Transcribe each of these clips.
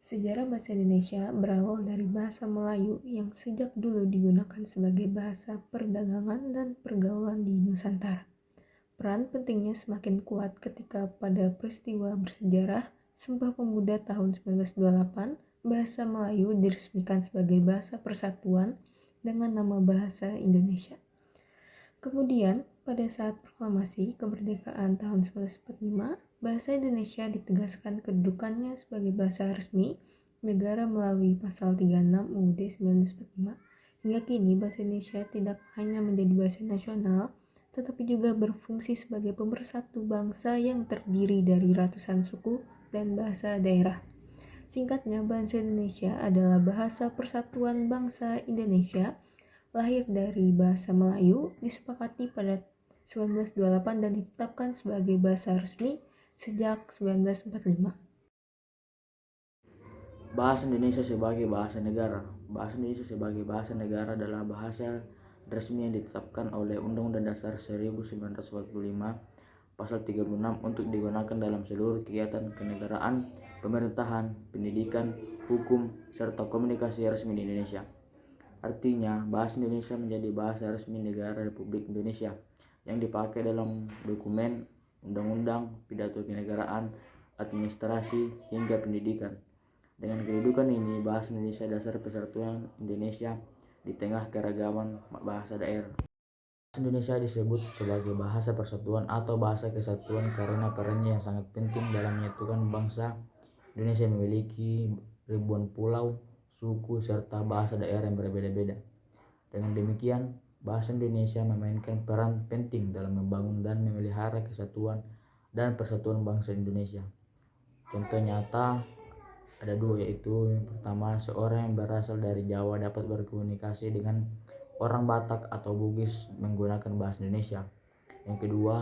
Sejarah bahasa Indonesia berawal dari bahasa Melayu yang sejak dulu digunakan sebagai bahasa perdagangan dan pergaulan di Nusantara. Peran pentingnya semakin kuat ketika pada peristiwa bersejarah Sumpah Pemuda tahun 1928, bahasa Melayu diresmikan sebagai bahasa persatuan dengan nama Bahasa Indonesia. Kemudian, pada saat proklamasi kemerdekaan tahun 1945, bahasa Indonesia ditegaskan kedudukannya sebagai bahasa resmi negara melalui pasal 36 UUD 1945. Hingga kini, bahasa Indonesia tidak hanya menjadi bahasa nasional, tetapi juga berfungsi sebagai pemersatu bangsa yang terdiri dari ratusan suku dan bahasa daerah. Singkatnya, bahasa Indonesia adalah bahasa persatuan bangsa Indonesia, lahir dari bahasa Melayu, disepakati pada 1928 dan ditetapkan sebagai bahasa resmi sejak 1945. Bahasa Indonesia sebagai bahasa negara. Bahasa Indonesia sebagai bahasa negara adalah bahasa resmi yang ditetapkan oleh Undang-Undang Dasar 1945 Pasal 36 untuk digunakan dalam seluruh kegiatan kenegaraan, pemerintahan, pendidikan, hukum, serta komunikasi resmi di Indonesia. Artinya, bahasa Indonesia menjadi bahasa resmi negara Republik Indonesia yang dipakai dalam dokumen, undang-undang, pidato kenegaraan, administrasi, hingga pendidikan. Dengan kedudukan ini, bahasa Indonesia dasar persatuan Indonesia di tengah keragaman bahasa daerah. Bahasa Indonesia disebut sebagai bahasa persatuan atau bahasa kesatuan karena perannya yang sangat penting dalam menyatukan bangsa. Indonesia memiliki ribuan pulau, suku, serta bahasa daerah yang berbeda-beda. Dengan demikian, bahasa Indonesia memainkan peran penting dalam membangun dan memelihara kesatuan dan persatuan bangsa Indonesia. Contoh nyata ada dua, yaitu yang pertama, seorang yang berasal dari Jawa dapat berkomunikasi dengan orang Batak atau Bugis menggunakan bahasa Indonesia. Yang kedua,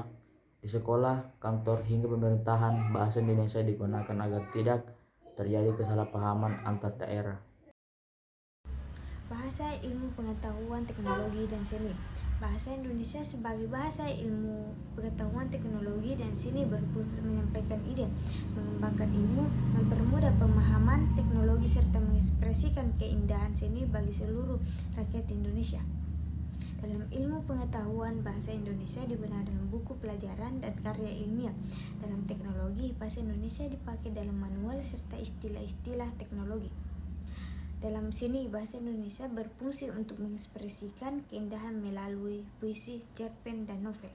di sekolah, kantor, hingga pemerintahan, bahasa Indonesia digunakan agar tidak terjadi kesalahpahaman antar daerah. Bahasa ilmu pengetahuan teknologi dan seni. Bahasa Indonesia sebagai bahasa ilmu pengetahuan teknologi dan seni berfungsi menyampaikan ide, mengembangkan ilmu, mempermudah pemahaman teknologi serta mengekspresikan keindahan seni bagi seluruh rakyat Indonesia. Dalam ilmu pengetahuan, bahasa Indonesia digunakan dalam buku pelajaran dan karya ilmiah. Dalam teknologi, bahasa Indonesia dipakai dalam manual serta istilah-istilah teknologi. Dalam seni, bahasa Indonesia berfungsi untuk mengekspresikan keindahan melalui puisi, cerpen, dan novel.